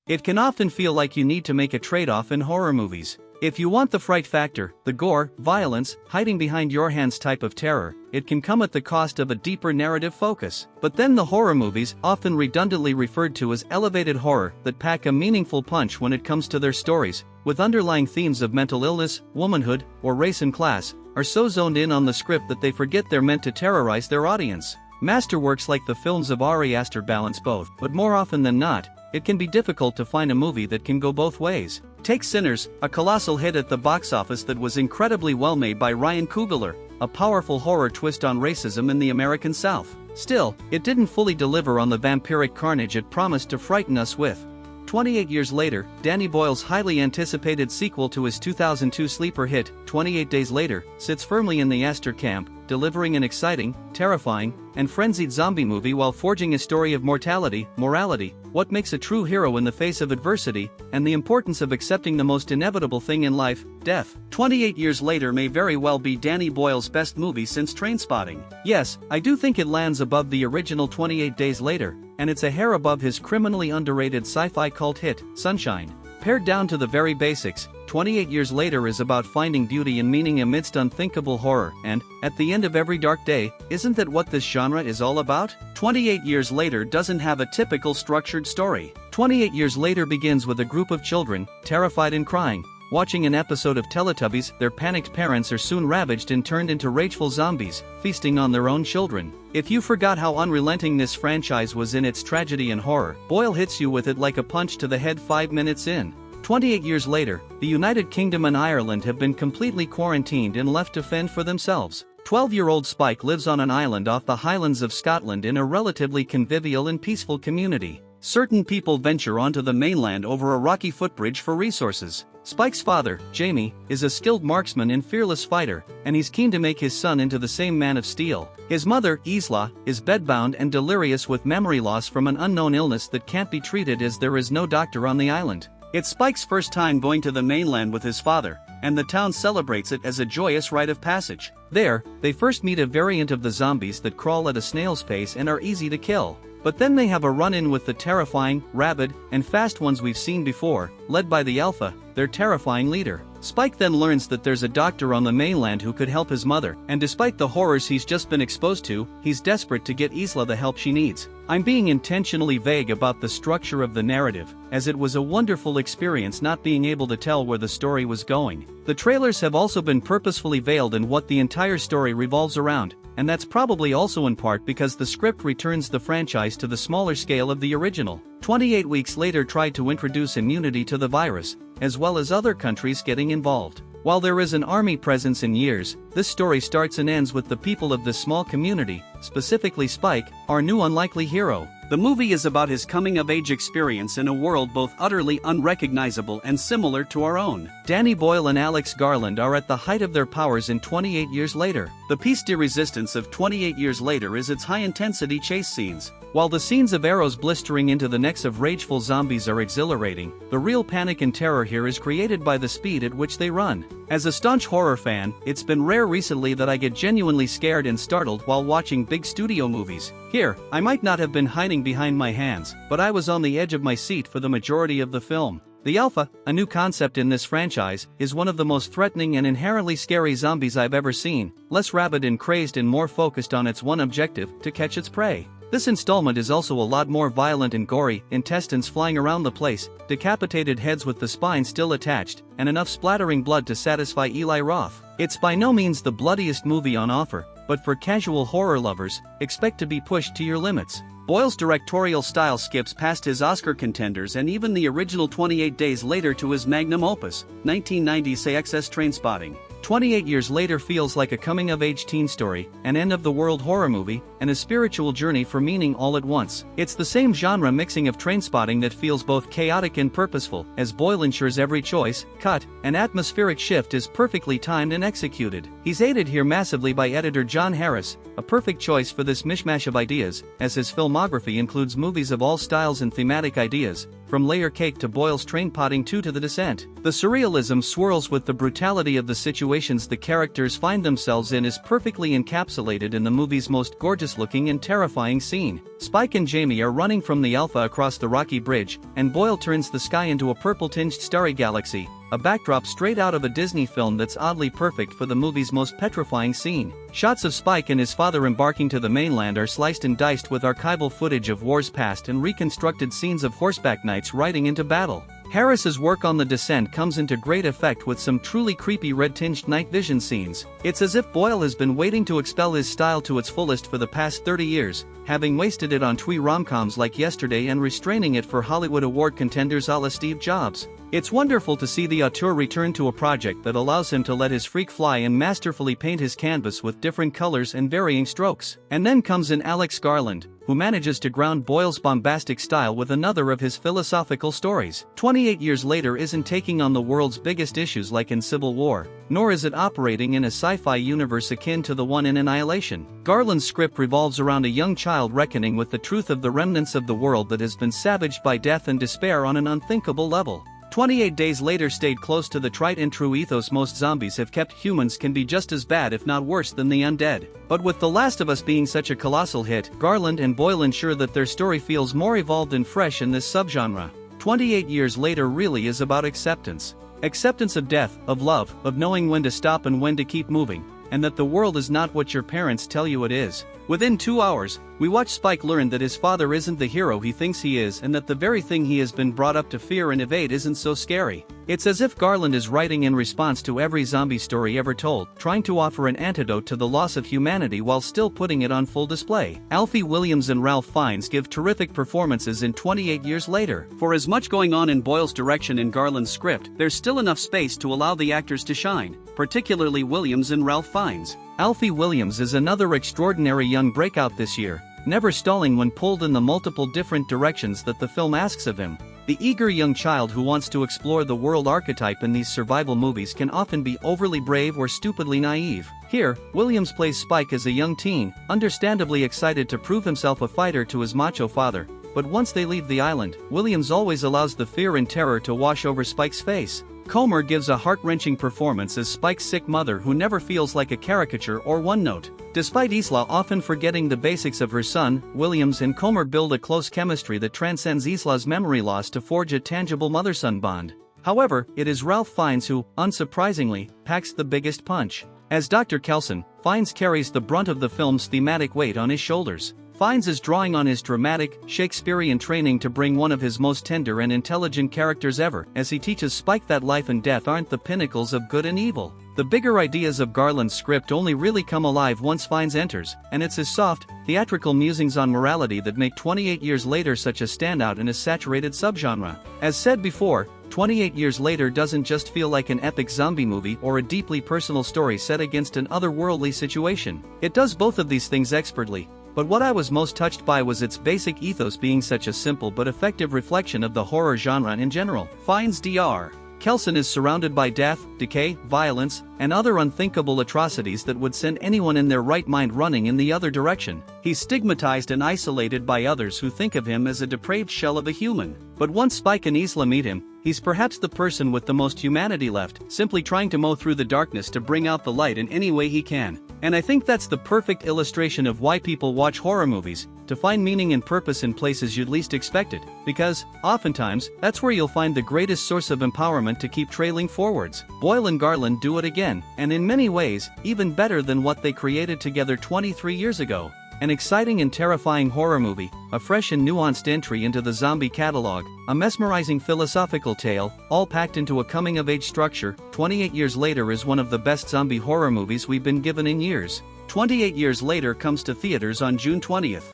It can often feel like you need to make a trade-off in horror movies. If you want the fright factor, the gore, violence, hiding behind your hands type of terror, it can come at the cost of a deeper narrative focus. But then the horror movies, often redundantly referred to as elevated horror, that pack a meaningful punch when it comes to their stories, with underlying themes of mental illness, womanhood, or race and class, are so zoned in on the script that they forget they're meant to terrorize their audience. Masterworks like the films of Ari Aster balance both, but more often than not, it can be difficult to find a movie that can go both ways. Take Sinners, a colossal hit at the box office that was incredibly well made by Ryan Coogler, a powerful horror twist on racism in the American South. Still, it didn't fully deliver on the vampiric carnage it promised to frighten us with. 28 years later, Danny Boyle's highly anticipated sequel to his 2002 sleeper hit, 28 Days Later, sits firmly in the Aster camp, delivering an exciting, terrifying, and frenzied zombie movie while forging a story of mortality, morality, what makes a true hero in the face of adversity, and the importance of accepting the most inevitable thing in life, death. 28 Years Later may very well be Danny Boyle's best movie since Trainspotting. Yes, I do think it lands above the original 28 Days Later, and it's a hair above his criminally underrated sci-fi cult hit, Sunshine. Pared down to the very basics, 28 Years Later is about finding beauty and meaning amidst unthinkable horror, and, at the end of every dark day, isn't that what this genre is all about? 28 Years Later doesn't have a typical structured story. 28 Years Later begins with a group of children, terrified and crying, watching an episode of Teletubbies. Their panicked parents are soon ravaged and turned into rageful zombies, feasting on their own children. If you forgot how unrelenting this franchise was in its tragedy and horror, Boyle hits you with it like a punch to the head 5 minutes in. 28 years later, the United Kingdom and Ireland have been completely quarantined and left to fend for themselves. 12-year-old Spike lives on an island off the Highlands of Scotland in a relatively convivial and peaceful community. Certain people venture onto the mainland over a rocky footbridge for resources. Spike's father, Jamie, is a skilled marksman and fearless fighter, and he's keen to make his son into the same man of steel. His mother, Isla, is bedbound and delirious with memory loss from an unknown illness that can't be treated as there is no doctor on the island. It's Spike's first time going to the mainland with his father, and the town celebrates it as a joyous rite of passage. There, they first meet a variant of the zombies that crawl at a snail's pace and are easy to kill. But then they have a run-in with the terrifying, rabid, and fast ones we've seen before, led by the Alpha, their terrifying leader. Spike then learns that there's a doctor on the mainland who could help his mother, and despite the horrors he's just been exposed to, he's desperate to get Isla the help she needs. I'm being intentionally vague about the structure of the narrative, as it was a wonderful experience not being able to tell where the story was going. The trailers have also been purposefully veiled in what the entire story revolves around, and that's probably also in part because the script returns the franchise to the smaller scale of the original. 28 weeks later tried to introduce immunity to the virus, as well as other countries getting involved. While there is an army presence in years, this story starts and ends with the people of this small community, specifically Spike, our new unlikely hero. The movie is about his coming-of-age experience in a world both utterly unrecognizable and similar to our own. Danny Boyle and Alex Garland are at the height of their powers in 28 Years Later. The piece de resistance of 28 Years Later is its high-intensity chase scenes. While the scenes of arrows blistering into the necks of rageful zombies are exhilarating, the real panic and terror here is created by the speed at which they run. As a staunch horror fan, it's been rare recently that I get genuinely scared and startled while watching big studio movies. Here, I might not have been hiding behind my hands, but I was on the edge of my seat for the majority of the film. The Alpha, a new concept in this franchise, is one of the most threatening and inherently scary zombies I've ever seen, less rabid and crazed and more focused on its one objective, to catch its prey. This installment is also a lot more violent and gory, intestines flying around the place, decapitated heads with the spine still attached, and enough splattering blood to satisfy Eli Roth. It's by no means the bloodiest movie on offer, but for casual horror lovers, expect to be pushed to your limits. Boyle's directorial style skips past his Oscar contenders and even the original 28 Days Later to his magnum opus, 1990's AXS Trainspotting. 28 Years Later feels like a coming-of-age teen story, an end-of-the-world horror movie, and a spiritual journey for meaning all at once. It's the same genre mixing of Trainspotting that feels both chaotic and purposeful, as Boyle ensures every choice, cut, and atmospheric shift is perfectly timed and executed. He's aided here massively by editor John Harris, a perfect choice for this mishmash of ideas, as his filmography includes movies of all styles and thematic ideas, from Layer Cake to Boyle's Trainspotting 2 to The Descent. The surrealism swirls with the brutality of the situations the characters find themselves in is perfectly encapsulated in the movie's most gorgeous-looking and terrifying scene. Spike and Jamie are running from the Alpha across the rocky bridge, and Boyle turns the sky into a purple-tinged starry galaxy, a backdrop straight out of a Disney film that's oddly perfect for the movie's most petrifying scene. Shots of Spike and his father embarking to the mainland are sliced and diced with archival footage of wars past and reconstructed scenes of horseback knights riding into battle. Harris's work on The Descent comes into great effect with some truly creepy red-tinged night vision scenes. It's as if Boyle has been waiting to expel his style to its fullest for the past 30 years, having wasted it on twee rom-coms like Yesterday and restraining it for Hollywood award contenders a la Steve Jobs. It's wonderful to see the auteur return to a project that allows him to let his freak fly and masterfully paint his canvas with different colors and varying strokes. And then comes in Alex Garland, who manages to ground Boyle's bombastic style with another of his philosophical stories. 28 years later isn't taking on the world's biggest issues like in Civil War, nor is it operating in a sci-fi universe akin to the one in Annihilation. Garland's script revolves around a young child reckoning with the truth of the remnants of the world that has been savaged by death and despair on an unthinkable level. 28 Days Later stayed close to the tried and true ethos most zombies have kept. Humans can be just as bad if not worse than the undead. But with The Last of Us being such a colossal hit, Garland and Boyle ensure that their story feels more evolved and fresh in this subgenre. 28 Years Later really is about acceptance. Acceptance of death, of love, of knowing when to stop and when to keep moving, and that the world is not what your parents tell you it is. Within 2 hours, we watch Spike learn that his father isn't the hero he thinks he is and that the very thing he has been brought up to fear and evade isn't so scary. It's as if Garland is writing in response to every zombie story ever told, trying to offer an antidote to the loss of humanity while still putting it on full display. Alfie Williams and Ralph Fiennes give terrific performances in 28 Years Later. For as much going on in Boyle's direction and Garland's script, there's still enough space to allow the actors to shine, particularly Williams and Ralph Fiennes. Alfie Williams is another extraordinary young breakout this year, never stalling when pulled in the multiple different directions that the film asks of him. The eager young child who wants to explore the world archetype in these survival movies can often be overly brave or stupidly naive. Here, Williams plays Spike as a young teen, understandably excited to prove himself a fighter to his macho father, but once they leave the island, Williams always allows the fear and terror to wash over Spike's face. Comer gives a heart-wrenching performance as Spike's sick mother who never feels like a caricature or one note. Despite Isla often forgetting the basics of her son, Williams and Comer build a close chemistry that transcends Isla's memory loss to forge a tangible mother-son bond. However, it is Ralph Fiennes who, unsurprisingly, packs the biggest punch. As Dr. Kelson, Fiennes carries the brunt of the film's thematic weight on his shoulders. Fiennes is drawing on his dramatic, Shakespearean training to bring one of his most tender and intelligent characters ever, as he teaches Spike that life and death aren't the pinnacles of good and evil. The bigger ideas of Garland's script only really come alive once Fiennes enters, and it's his soft, theatrical musings on morality that make 28 Years Later such a standout in a saturated subgenre. As said before, 28 Years Later doesn't just feel like an epic zombie movie or a deeply personal story set against an otherworldly situation. It does both of these things expertly. But what I was most touched by was its basic ethos being such a simple but effective reflection of the horror genre in general. Fiennes Dr. Kelson is surrounded by death, decay, violence, and other unthinkable atrocities that would send anyone in their right mind running in the other direction. He's stigmatized and isolated by others who think of him as a depraved shell of a human. But once Spike and Isla meet him, he's perhaps the person with the most humanity left, simply trying to mow through the darkness to bring out the light in any way he can. And I think that's the perfect illustration of why people watch horror movies, to find meaning and purpose in places you'd least expect it, because, oftentimes, that's where you'll find the greatest source of empowerment to keep trailing forwards. Boyle and Garland do it again, and in many ways, even better than what they created together 23 years ago. An exciting and terrifying horror movie, a fresh and nuanced entry into the zombie catalog, a mesmerizing philosophical tale, all packed into a coming-of-age structure. 28 Years Later is one of the best zombie horror movies we've been given in years. 28 Years Later comes to theaters on June 20th.